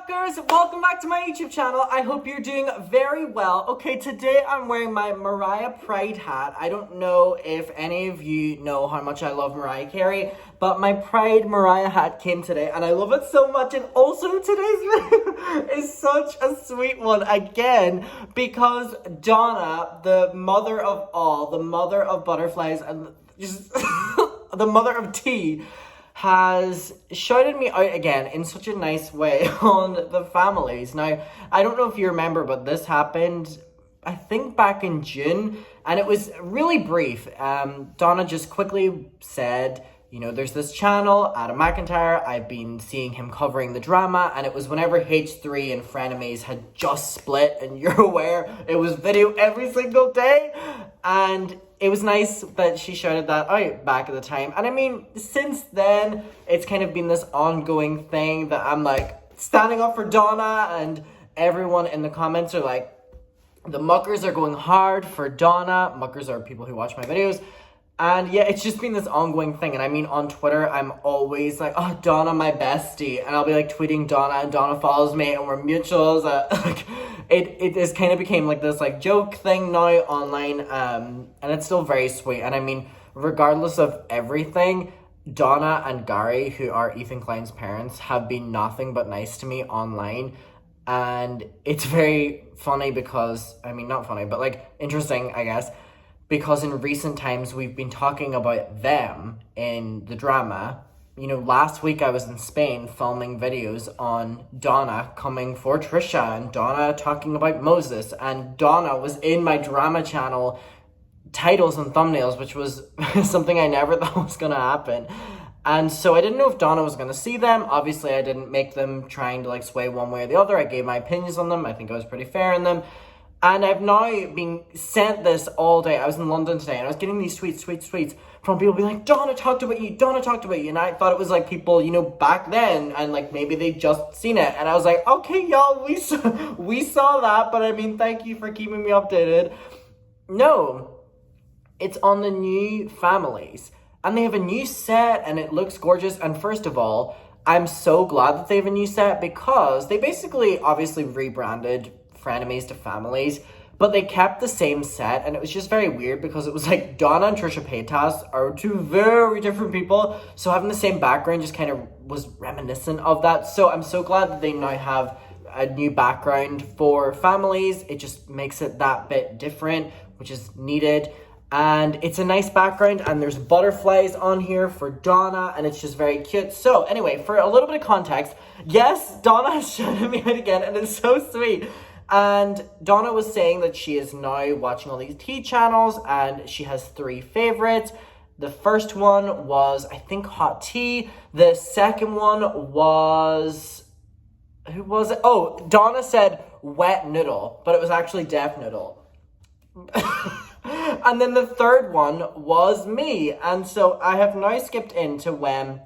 muckers, welcome back to my YouTube channel. I hope you're doing very well. Okay, today I'm wearing my Mariah Pride hat. I don't know if any of you know how much I love Mariah Carey, but my Pride Mariah hat came today and I love it so much. And also today's video is such a sweet one again because Donna, the mother of all, the mother of butterflies and just the mother of tea, has shouted me out again in such a nice way on the families. Now, I don't know if you remember, but this happened, I think, back in June, and it was really brief. Donna just quickly said, you know, there's this channel, Adam McIntyre, I've been seeing him covering the drama, and it was whenever H3 and Frenemies had just split, and you're aware, it was video every single day, and it was nice that she shouted that out back at the time. And I mean, since then, it's kind of been this ongoing thing that I'm like standing up for Donna, and everyone in the comments are like, the muckers are going hard for Donna. Muckers are people who watch my videos. And yeah, it's just been this ongoing thing. And I mean, on Twitter, I'm always like, oh, Donna, my bestie. And I'll be like tweeting Donna, and Donna follows me, and we're mutuals. Like, it has kind of became like this like joke thing now online. And it's still very sweet. And I mean, regardless of everything, Donna and Gary, who are Ethan Klein's parents, have been nothing but nice to me online. And it's very funny because, I mean, not funny, but like interesting, I guess. Because in recent times, we've been talking about them in the drama. You know, last week I was in Spain filming videos on Donna coming for Trisha and Donna talking about Moses. And Donna was in my drama channel titles and thumbnails, which was something I never thought was going to happen. And so I didn't know if Donna was going to see them. Obviously, I didn't make them trying to like sway one way or the other. I gave my opinions on them. I think I was pretty fair in them. And I've now been sent this all day. I was in London today, and I was getting these tweets from people being like, Donna talked about you, Donna talked about you. And I thought it was like people, you know, back then, and like maybe they just seen it. And I was like, okay, y'all, we saw that, but I mean, thank you for keeping me updated. No, it's on the new families. And they have a new set, and it looks gorgeous. And first of all, I'm so glad that they have a new set because they basically obviously rebranded Frenemies to Families, but they kept the same set, and it was just very weird because it was like Donna and Trisha Paytas are two very different people, so having the same background just kind of was reminiscent of that. So I'm so glad that they now have a new background for Families. It just makes it that bit different, which is needed. And it's a nice background, and there's butterflies on here for Donna, and it's just very cute. So anyway, for a little bit of context, yes, Donna has shouted me out again, and it's so sweet. And Donna was saying that she is now watching all these tea channels, and she has 3 favorites. The first one was, I think, Hot Tea. The second one was, who was it? Oh, Donna said Wet Noodle, but it was actually Deaf Noodle. And then the third one was me. And so I have now skipped into when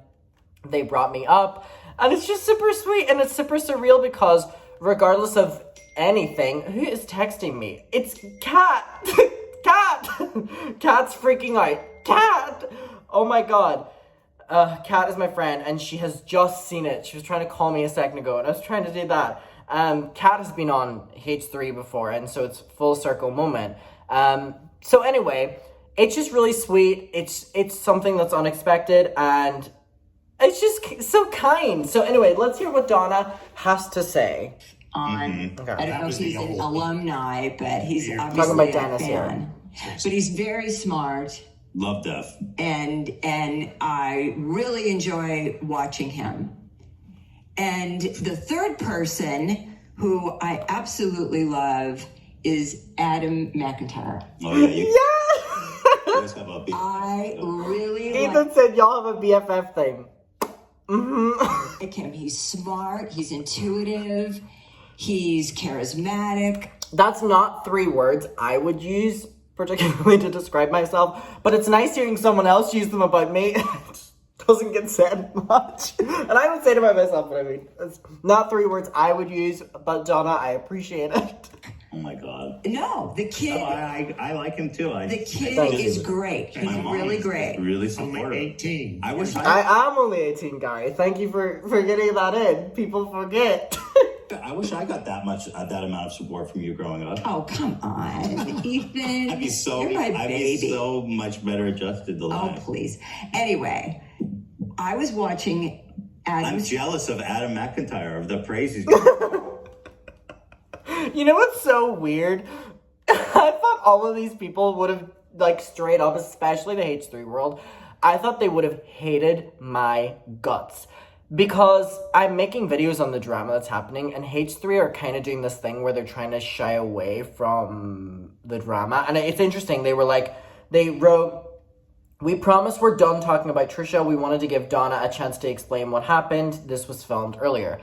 they brought me up. And it's just super sweet, and it's super surreal because regardless of anything, who is texting me? It's Kat. Kat. Kat's freaking out. Kat. Oh my god. Kat is my friend, and she has just seen it. She was trying to call me a second ago, and I was trying to do that. Kat has been on H3 before, and so it's full circle moment. So anyway, it's just really sweet. It's something that's unexpected, and it's just so kind. So anyway, let's hear what Donna has to say. Okay. I don't know if he's an alumni, but he's Talking obviously about a fan. But he's very smart. Love Duff. And I really enjoy watching him. And the third person who I absolutely love is Adam McIntyre. Oh yeah, Yeah! I really Ethan said y'all have a BFF thing. like him. He's smart, he's intuitive, he's charismatic. That's not 3 words I would use particularly to describe myself, but it's nice hearing someone else use them about me. It just doesn't get said much. And I would say it about myself, but I mean, it's not 3 words I would use, but Donna, I appreciate it. Oh my god. No, the kid. Oh, I like him too. The kid is great. He's really great. Really supportive. Only 18. I wish I am only 18, Gary. Thank you for getting that in. People forget. I wish I got that amount of support from you growing up. Oh, come on, Ethan. I'd be baby. so much better adjusted to life. Oh, please. Anyway, I was watching I'm jealous of Adam McIntyre, of the praise he's You know what's so weird? I thought all of these people would have, like, straight up, especially the H3 world, I thought they would have hated my guts. Because I'm making videos on the drama that's happening, and H3 are kind of doing this thing where they're trying to shy away from the drama. And it's interesting, they wrote, "We promise we're done talking about Trisha. We wanted to give Donna a chance to explain what happened. This was filmed earlier."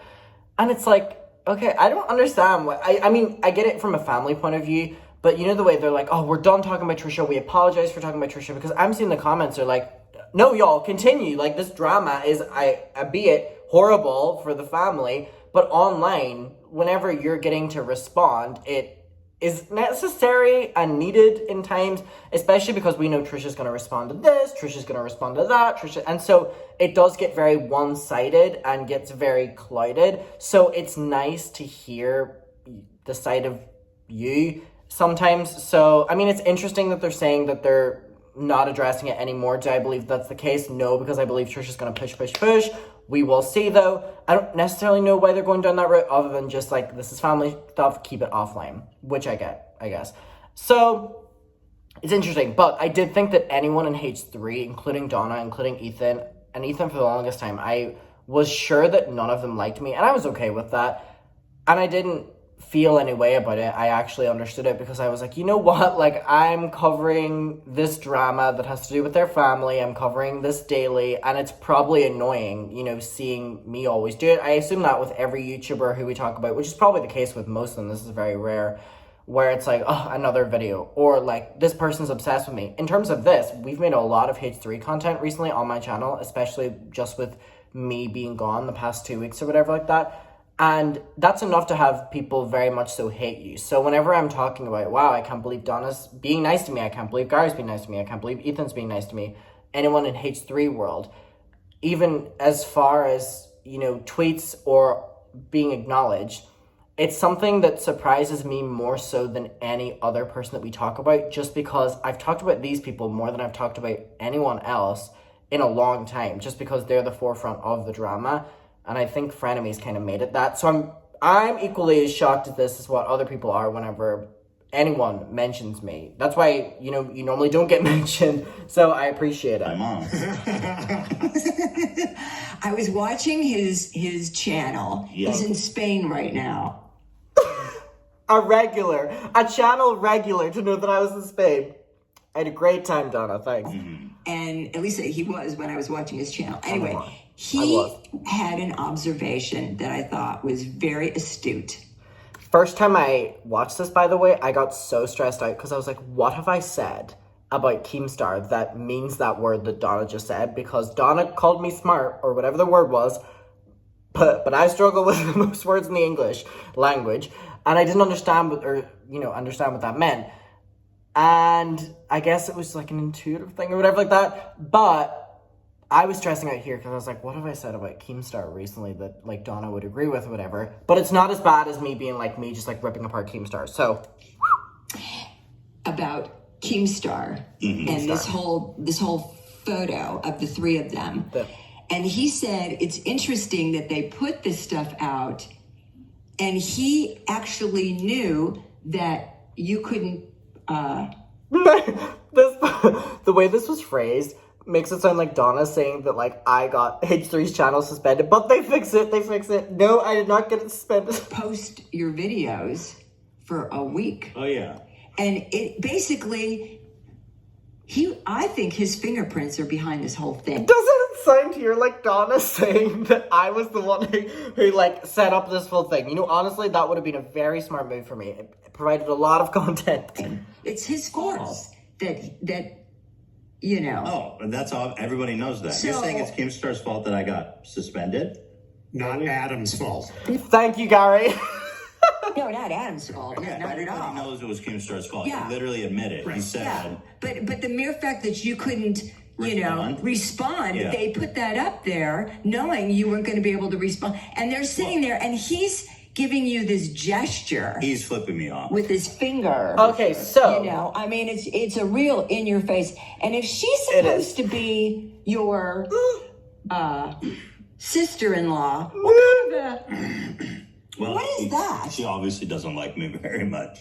And it's like, okay, I don't understand what, I mean, I get it from a family point of view, but you know the way they're like, oh, we're done talking about Trisha. We apologize for talking about Trisha, because I'm seeing the comments are like, no, y'all, continue. Like, this drama is, albeit horrible for the family, but online, whenever you're getting to respond, it is necessary and needed in times, especially because we know Trisha's going to respond to this, Trisha's going to respond to that, and so it does get very one-sided and gets very clouded. So it's nice to hear the side of you sometimes. So, I mean, it's interesting that they're saying that they're not addressing it anymore. Do I believe that's the case? No, because I believe Trisha's going to push. We will see, though. I don't necessarily know why they're going down that route, other than just, like, this is family stuff, keep it offline, which I get, I guess. So, it's interesting, but I did think that anyone in H3, including Donna, including Ethan, and Ethan for the longest time, I was sure that none of them liked me, and I was okay with that, and I didn't feel any way about it. I actually understood it, because I was like, you know what, like, I'm covering this drama that has to do with their family, I'm covering this daily, and it's probably annoying, you know, seeing me always do it. I assume that with every YouTuber who we talk about, which is probably the case with most of them, this is very rare, where it's like, oh, another video, or like, this person's obsessed with me. In terms of this, we've made a lot of H3 content recently on my channel, especially just with me being gone the past 2 weeks or whatever like that. And that's enough to have people very much so hate you. So whenever I'm talking about, wow, I can't believe Donna's being nice to me, I can't believe Gary's being nice to me, I can't believe Ethan's being nice to me, anyone in H3 world, even as far as, you know, tweets or being acknowledged, it's something that surprises me more so than any other person that we talk about, just because I've talked about these people more than I've talked about anyone else in a long time, just because they're the forefront of the drama. And I think Frenemies kind of made it that. So I'm equally as shocked at this as what other people are whenever anyone mentions me. That's why, you know, you normally don't get mentioned. So I appreciate it. My mom. I was watching his channel. Yeah. He's in Spain right now. A channel regular to know that I was in Spain. I had a great time, Donna. Thanks. Mm-hmm. And at least he was when I was watching his channel. Anyway, he had an observation that I thought was very astute. First time I watched this, by the way, I got so stressed out because I was like, what have I said about Keemstar that means that word that Donna just said? Because Donna called me smart, or whatever the word was, but I struggle with most words in the English language, and I didn't understand what that meant. And I guess it was like an intuitive thing or whatever like that. But I was stressing out here because I was like, what have I said about Keemstar recently that like Donna would agree with or whatever? But it's not as bad as me being like me just like ripping apart Keemstar. So about Keemstar and this whole photo of the three of them. And he said it's interesting that they put this stuff out, and he actually knew that you couldn't. The way this was phrased makes it sound like Donna saying that like I got H3's channel suspended, but they fix it. No, I did not get it suspended. Post your videos for a week. Oh yeah. And it basically, I think his fingerprints are behind this whole thing. Doesn't it sound here like Donna saying that I was the one who like set up this whole thing? You know, honestly, that would have been a very smart move for me. It provided a lot of content. It's his fault that you know. Oh, and that's all. Everybody knows that. So, you're saying it's Keemstar's fault that I got suspended? Not Adam's fault. Thank you, Gary. No, not Adam's fault. Yeah, not at all. Everybody knows it was Keemstar's fault. Yeah. He literally admitted. Right. He said. Yeah. But the mere fact that you couldn't, respond, they put that up there knowing you weren't going to be able to respond. And they're sitting there, and he's giving you this gesture He's flipping me off. with his finger. Okay, so You know, I mean, it's a real in your face. And if she's supposed to be your sister-in-law, what kind of a... Well, what is that? She obviously doesn't like me very much.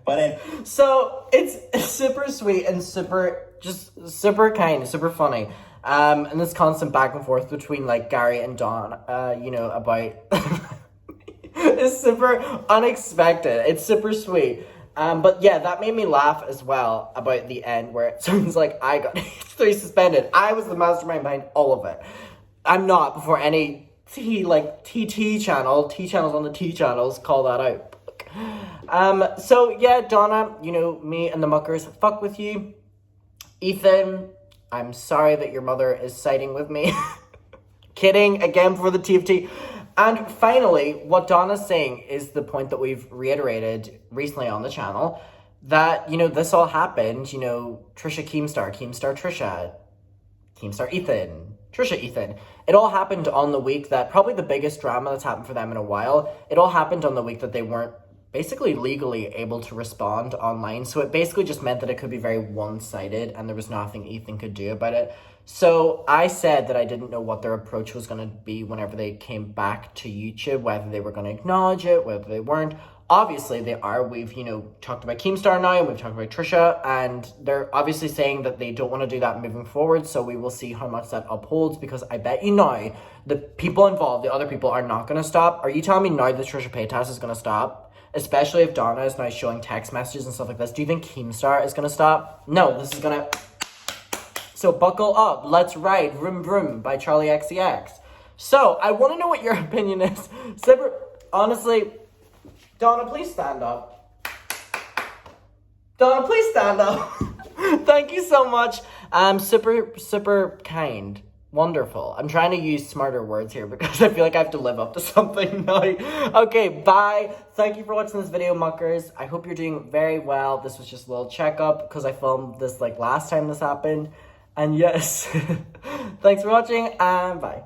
But so it's super sweet and super kind, super funny. And this constant back and forth between like Gary and Dawn, you know, about it's super unexpected. It's super sweet. But yeah, that made me laugh as well about the end where it sounds like I got 3 suspended. I was the mastermind behind all of it. I'm not before any TT channel, T channels on the T channels call that out. So yeah, Donna, you know, me and the muckers, fuck with you. Ethan, I'm sorry that your mother is siding with me. Kidding, again for the TFT. And finally, what Donna's saying is the point that we've reiterated recently on the channel, that, you know, this all happened, you know, Trisha Keemstar, Trisha, Keemstar Ethan, Trisha Ethan. It all happened on the week that, probably the biggest drama that's happened for them in a while, it all happened on the week that they weren't basically legally able to respond online. So it basically just meant that it could be very one-sided and there was nothing Ethan could do about it. So I said that I didn't know what their approach was going to be whenever they came back to YouTube, whether they were going to acknowledge it, whether they weren't. Obviously they are. We've, you know, talked about Keemstar now, and we've talked about Trisha, and they're obviously saying that they don't want to do that moving forward. So we will see how much that upholds, because I bet you now the people involved, the other people, are not going to stop. Are you telling me now that Trisha Paytas is going to stop? Especially if Donna is now showing text messages and stuff like this. Do you think Keemstar is going to stop? No, this is going to... So buckle up. Let's ride Vroom Vroom by Charlie XCX. So, I want to know what your opinion is. Honestly, Donna, please stand up. Donna, please stand up. Thank you so much. Super kind. Wonderful. I'm trying to use smarter words here because I feel like I have to live up to something now. Okay, bye. Thank you for watching this video, muckers. I hope you're doing very well. This was just a little checkup because I filmed this like last time this happened. And yes, thanks for watching and bye.